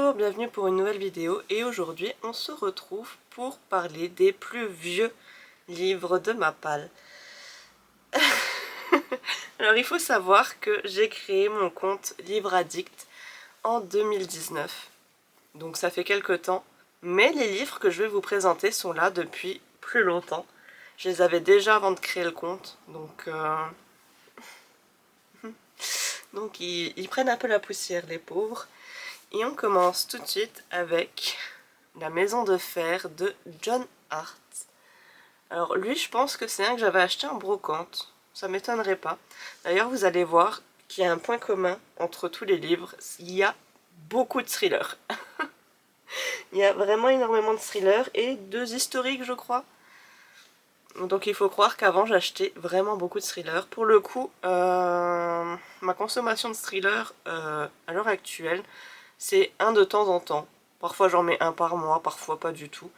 Bonjour, bienvenue pour une nouvelle vidéo et aujourd'hui on se retrouve pour parler des plus vieux livres de ma palle. Alors il faut savoir que j'ai créé mon compte Livre Addict en 2019, donc ça fait quelques temps, mais les livres que je vais vous présenter sont là depuis plus longtemps. Je les avais déjà avant de créer le compte, donc ils prennent un peu la poussière les pauvres. Et on commence tout de suite avec La Maison de Fer de John Hart. Alors lui, je pense que c'est un que j'avais acheté en brocante, ça m'étonnerait pas. D'ailleurs, vous allez voir qu'il y a un point commun entre tous les livres, il y a beaucoup de thrillers. Il y a vraiment énormément de thrillers et 2 historiques, je crois. Donc il faut croire qu'avant j'achetais vraiment beaucoup de thrillers. Pour le coup, ma consommation de thrillers à l'heure actuelle, c'est un de temps en temps. Parfois j'en mets un par mois, parfois pas du tout.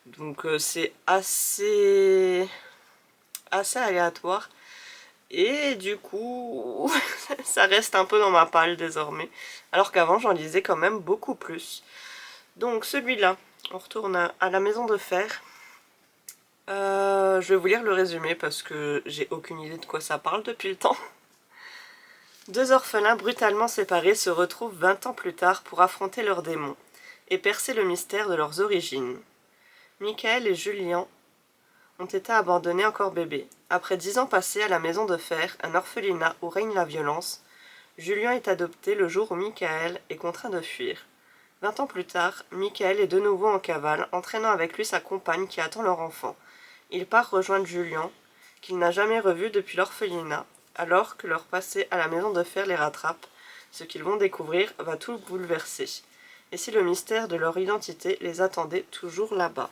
Donc c'est assez aléatoire. Et du coup, ça reste un peu dans ma palle désormais. Alors qu'avant j'en lisais quand même beaucoup plus. Donc celui-là, on retourne à La Maison de Fer. Je vais vous lire le résumé parce que j'ai aucune idée de quoi ça parle depuis le temps. 2 orphelins brutalement séparés se retrouvent 20 ans plus tard pour affronter leurs démons et percer le mystère de leurs origines. Michael et Julien ont été abandonnés encore bébés. Après 10 ans passés à la Maison de Fer, un orphelinat où règne la violence, Julien est adopté le jour où Michael est contraint de fuir. 20 ans plus tard, Michael est de nouveau en cavale, entraînant avec lui sa compagne qui attend leur enfant. Il part rejoindre Julien, qu'il n'a jamais revu depuis l'orphelinat, alors que leur passé à la Maison de Fer les rattrape. Ce qu'ils vont découvrir va tout bouleverser. Et si le mystère de leur identité les attendait toujours là-bas?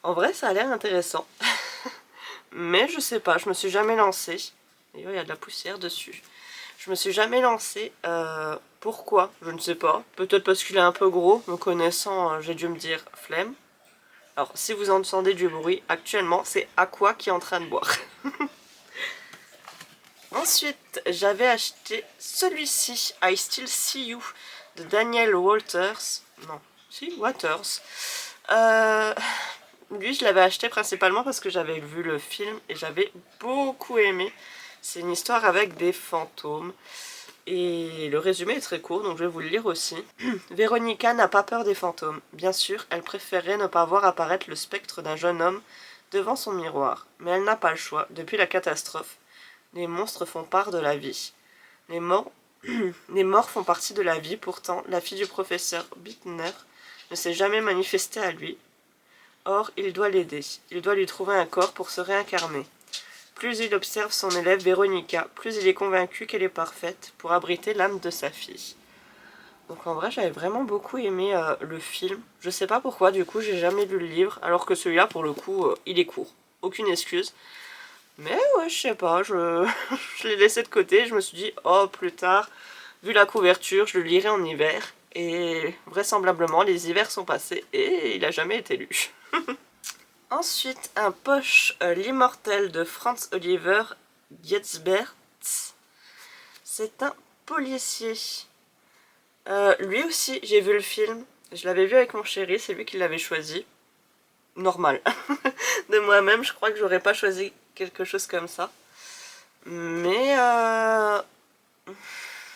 En vrai, ça a l'air intéressant. Mais je sais pas, je me suis jamais lancée. D'ailleurs, il y a de la poussière dessus. Je me suis jamais lancée. Pourquoi? Je ne sais pas. Peut-être parce qu'il est un peu gros. Me connaissant, j'ai dû me dire flemme. Alors, si vous entendez du bruit, actuellement, c'est Aqua qui est en train de boire. Ensuite, j'avais acheté celui-ci, I Still See You, de Daniel Walters. Non, si, Waters. Lui, je l'avais acheté principalement parce que j'avais vu le film et j'avais beaucoup aimé. C'est une histoire avec des fantômes. Et le résumé est très court, donc je vais vous le lire aussi. Véronica n'a pas peur des fantômes. Bien sûr, elle préférerait ne pas voir apparaître le spectre d'un jeune homme devant son miroir. Mais elle n'a pas le choix. Depuis la catastrophe, les monstres font part de la vie. Les morts font partie de la vie, pourtant, la fille du professeur Bittner ne s'est jamais manifestée à lui. Or, il doit l'aider. Il doit lui trouver un corps pour se réincarner. Plus il observe son élève Véronica, plus il est convaincu qu'elle est parfaite pour abriter l'âme de sa fille. Donc en vrai, j'avais vraiment beaucoup aimé le film. Je sais pas pourquoi, du coup, j'ai jamais lu le livre, alors que celui-là, pour le coup, il est court. Aucune excuse. Mais ouais, je sais pas, je l'ai laissé de côté. Je me suis dit, oh, plus tard, vu la couverture, je le lirai en hiver. Et vraisemblablement, les hivers sont passés et il a jamais été lu. Ensuite, un poche L'immortel de Franz Oliver Gietzberts. C'est un policier. Lui aussi, j'ai vu le film. Je l'avais vu avec mon chéri, c'est lui qui l'avait choisi. Normal. De moi-même, je crois que j'aurais pas choisi quelque chose comme ça. Mais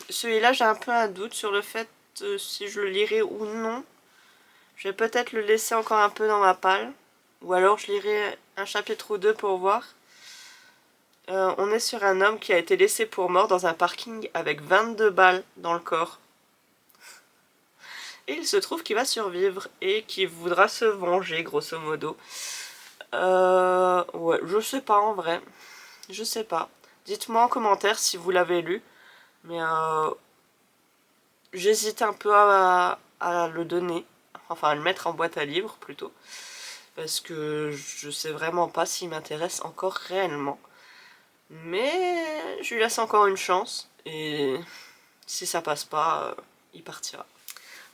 celui-là, j'ai un peu un doute sur le fait si je le lirai ou non. Je vais peut-être le laisser encore un peu dans ma palle. Ou alors je lirai un chapitre ou deux pour voir. On est sur un homme qui a été laissé pour mort dans un parking avec 22 balles dans le corps. Et il se trouve qu'il va survivre et qu'il voudra se venger, grosso modo. Ouais, je sais pas en vrai. Je sais pas. Dites-moi en commentaire si vous l'avez lu. Mais j'hésite un peu à le donner. Enfin, à le mettre en boîte à livres plutôt. Parce que je sais vraiment pas s'il m'intéresse encore réellement. Mais je lui laisse encore une chance. Et si ça passe pas, il partira.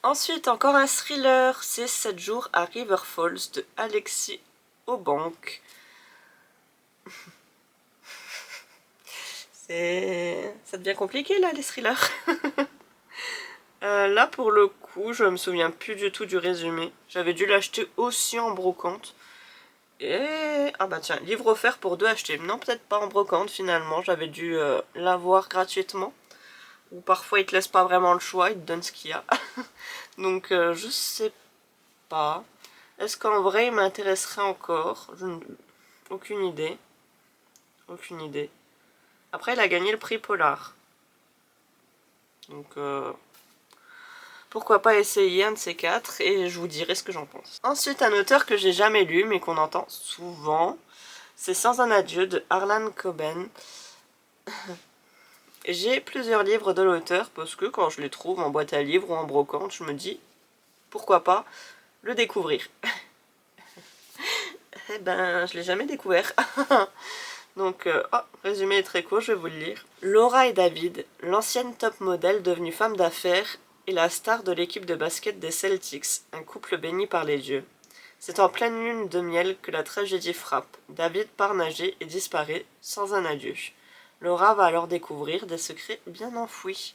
Ensuite, encore un thriller, c'est 7 jours à River Falls de Alexis Aubank. Ça devient compliqué là, les thrillers. Là pour le coup, je me souviens plus du tout du résumé. J'avais dû l'acheter aussi en brocante. Et... ah bah tiens, livre offert pour 2 achetés. Non, peut-être pas en brocante finalement, j'avais dû l'avoir gratuitement. Ou parfois ils te laissent pas vraiment le choix, ils te donnent ce qu'il y a. Donc je sais pas. Est-ce qu'en vrai il m'intéresserait encore? Aucune idée. Aucune idée. Après il a gagné le prix Polar. Donc pourquoi pas essayer un de ces 4 et je vous dirai ce que j'en pense. Ensuite un auteur que j'ai jamais lu mais qu'on entend souvent, c'est Sans un adieu de Harlan Coben. J'ai plusieurs livres de l'auteur parce que quand je les trouve en boîte à livres ou en brocante, je me dis pourquoi pas le découvrir. Eh ben, je l'ai jamais découvert. Donc, résumé est très court, je vais vous le lire. Laura et David, l'ancienne top modèle devenue femme d'affaires, est la star de l'équipe de basket des Celtics, un couple béni par les dieux. C'est en pleine lune de miel que la tragédie frappe. David part nager et disparaît sans un adieu. Laura va alors découvrir des secrets bien enfouis.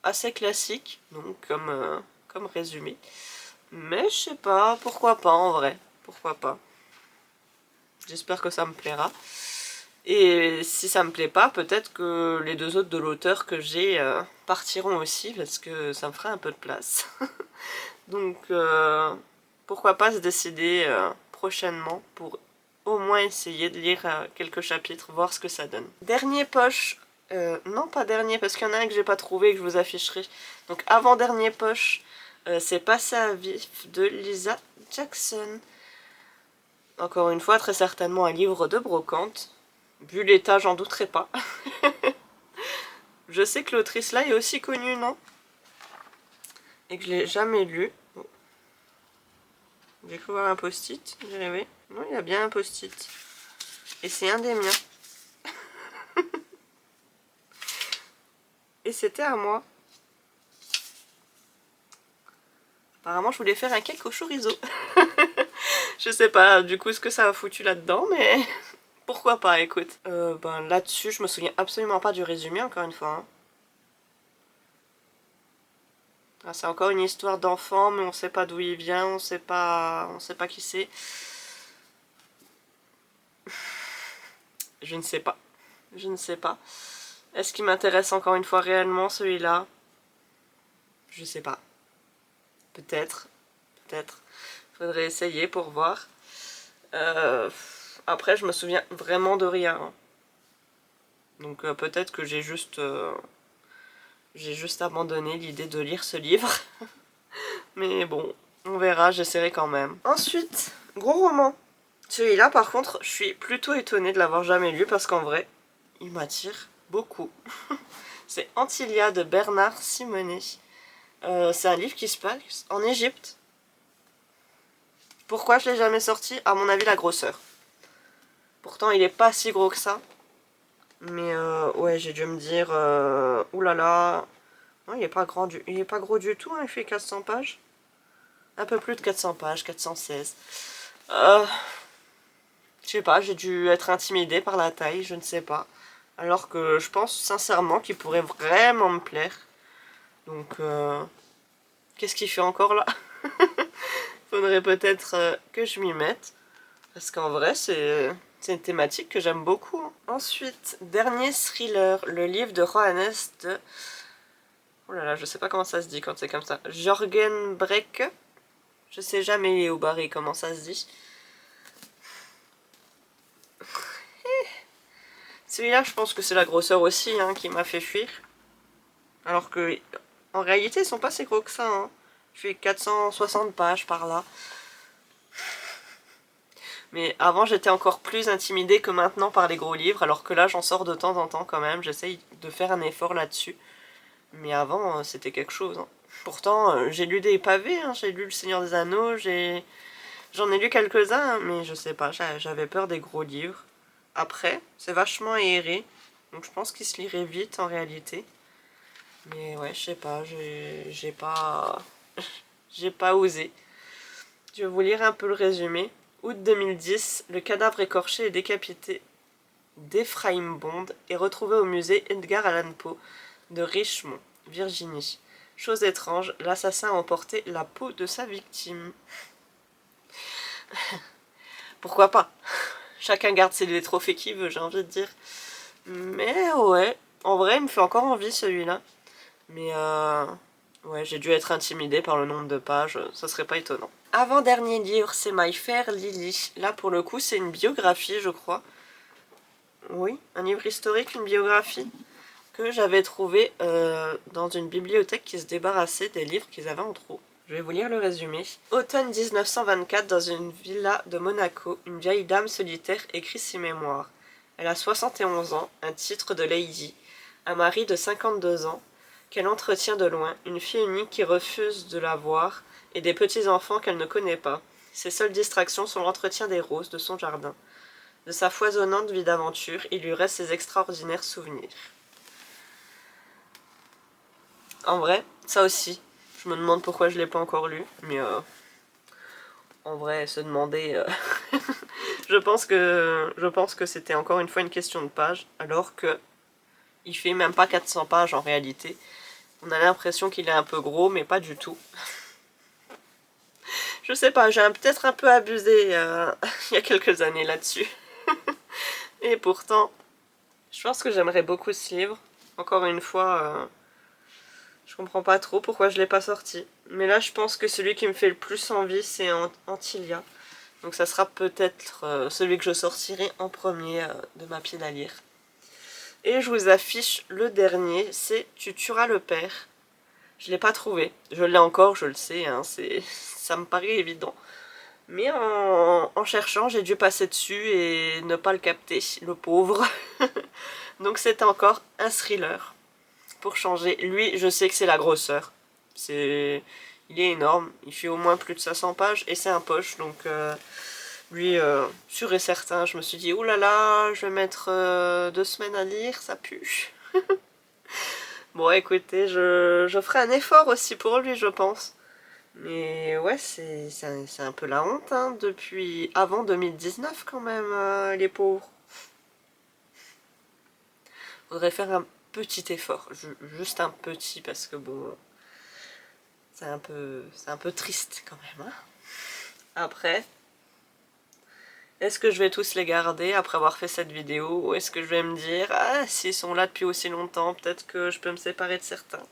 Assez classique, donc comme résumé. Mais je sais pas, pourquoi pas en vrai. Pourquoi pas. J'espère que ça me plaira. Et si ça me plaît pas, peut-être que les 2 autres de l'auteur que j'ai partiront aussi, parce que ça me ferait un peu de place. Donc pourquoi pas se décider prochainement pour au moins essayer de lire quelques chapitres, voir ce que ça donne. Dernier poche, non pas dernier parce qu'il y en a un que j'ai pas trouvé que je vous afficherai. Donc avant-dernier poche, c'est Passé à vif de Lisa Jackson. Encore une fois, très certainement un livre de brocante. Vu l'état, j'en douterai pas. Je sais que l'autrice là est aussi connue, non? Et que je l'ai jamais lu. J'ai cru voir un post-it, j'ai rêvé. Non, il y a bien un post-it. Et c'est un des miens. Et c'était à moi. Apparemment, je voulais faire un cake au chorizo. Je sais pas du coup ce que ça a foutu là-dedans, mais pourquoi pas, écoute. Ben là-dessus, je me souviens absolument pas du résumé, encore une fois. Hein. Ah, c'est encore une histoire d'enfant, mais on sait pas d'où il vient, on sait pas qui c'est. Je ne sais pas. Je ne sais pas. Est-ce qu'il m'intéresse encore une fois réellement celui-là? Je sais pas. Peut-être. Peut-être. Faudrait essayer pour voir. Après, je me souviens vraiment de rien. Hein. Donc peut-être que j'ai juste abandonné l'idée de lire ce livre. Mais bon, on verra, j'essaierai quand même. Ensuite, gros roman. Celui-là, par contre, je suis plutôt étonnée de l'avoir jamais lu parce qu'en vrai, il m'attire beaucoup. C'est Antilia de Bernard Simonet. C'est un livre qui se passe en Égypte. Pourquoi je l'ai jamais sorti? À mon avis, la grosseur. Pourtant, il est pas si gros que ça. Mais ouais, j'ai dû me dire, oulala, non, il est pas grand il est pas gros du tout, hein, il fait 400 pages. Un peu plus de 400 pages, 416. Je sais pas, j'ai dû être intimidée par la taille, je ne sais pas. Alors que je pense sincèrement qu'il pourrait vraiment me plaire. Donc, qu'est-ce qu'il fait encore là? Faudrait peut-être que je m'y mette. Parce qu'en vrai, c'est une thématique que j'aime beaucoup. Hein. Ensuite, dernier thriller, le livre de Johannes de... Oh là là, je sais pas comment ça se dit quand c'est comme ça. Jorgen Brekke. Je sais jamais au barré comment ça se dit. Celui-là, je pense que c'est la grosseur aussi hein, qui m'a fait fuir. Alors que, en réalité, ils sont pas si gros que ça. Hein. Je fais 460 pages par là. Mais avant, j'étais encore plus intimidée que maintenant par les gros livres, alors que là, j'en sors de temps en temps quand même. J'essaye de faire un effort là-dessus. Mais avant, c'était quelque chose. Hein. Pourtant, j'ai lu des pavés, hein. J'ai lu Le Seigneur des Anneaux, j'en ai lu quelques-uns, hein, mais je sais pas, j'avais peur des gros livres. Après, c'est vachement aéré, donc je pense qu'il se lirait vite en réalité. Mais ouais, je sais pas, j'ai pas... j'ai pas osé. Je vais vous lire un peu le résumé. Août 2010, le cadavre écorché et décapité d'Ephraim Bond est retrouvé au musée Edgar Allan Poe de Richmond. Virginie. Chose étrange, l'assassin a emporté la peau de sa victime. Pourquoi pas? Chacun garde les trophées qu'il veut, j'ai envie de dire. Mais ouais, en vrai, il me fait encore envie celui-là. Mais ouais, j'ai dû être intimidée par le nombre de pages, ça serait pas étonnant. Avant-dernier livre, c'est My Fair Lily. Là, pour le coup, c'est une biographie, je crois. Oui, un livre historique, une biographie que j'avais trouvé dans une bibliothèque qui se débarrassait des livres qu'ils avaient en trop. Je vais vous lire le résumé. Automne 1924, dans une villa de Monaco, une vieille dame solitaire écrit ses mémoires. Elle a 71 ans, un titre de lady, un mari de 52 ans, qu'elle entretient de loin, une fille unique qui refuse de la voir, et des petits-enfants qu'elle ne connaît pas. Ses seules distractions sont l'entretien des roses de son jardin. De sa foisonnante vie d'aventure, il lui reste ses extraordinaires souvenirs. En vrai, ça aussi, je me demande pourquoi je l'ai pas encore lu, mais en vrai, se demander... je pense que c'était encore une fois une question de page, alors que il fait même pas 400 pages en réalité. On a l'impression qu'il est un peu gros, mais pas du tout. Je sais pas, j'ai peut-être un peu abusé il y a quelques années là-dessus. Et pourtant, je pense que j'aimerais beaucoup ce livre. Encore une fois, je comprends pas trop pourquoi je l'ai pas sorti. Mais là, je pense que celui qui me fait le plus envie, c'est Antilia. Donc ça sera peut-être celui que je sortirai en premier de ma pile à lire. Et je vous affiche le dernier, c'est Tu tueras le père. Je l'ai pas trouvé. Je l'ai encore, je le sais, hein, ça me paraît évident. Mais en cherchant, j'ai dû passer dessus et ne pas le capter, le pauvre. Donc c'est encore un thriller. Pour changer, lui, je sais que c'est la grosseur. Il est énorme, il fait au moins plus de 500 pages et c'est un poche, donc lui, sûr et certain, je me suis dit, oulala, je vais mettre 2 semaines à lire, ça pue. Bon, écoutez, je ferai un effort aussi pour lui, je pense. Mais ouais, c'est un peu la honte, hein, depuis avant 2019 quand même, les pauvres. Faudrait faire un petit effort, juste un petit, parce que bon, c'est un peu triste quand même, hein. Après, est-ce que je vais tous les garder après avoir fait cette vidéo, ou est-ce que je vais me dire, ah, s'ils sont là depuis aussi longtemps, peut-être que je peux me séparer de certains.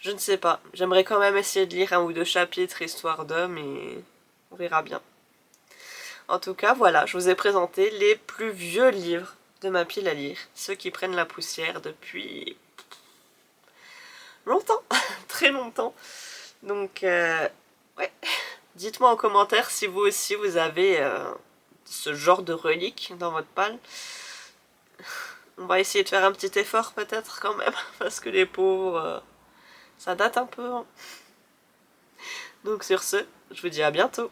Je ne sais pas, j'aimerais quand même essayer de lire 1 ou 2 chapitres histoire de, mais on verra bien. En tout cas, voilà, je vous ai présenté les plus vieux livres de ma pile à lire, ceux qui prennent la poussière depuis longtemps, très longtemps. Donc, ouais, dites-moi en commentaire si vous aussi vous avez ce genre de relique dans votre palle. On va essayer de faire un petit effort peut-être quand même, parce que les pauvres, ça date un peu, hein. Donc sur ce, je vous dis à bientôt.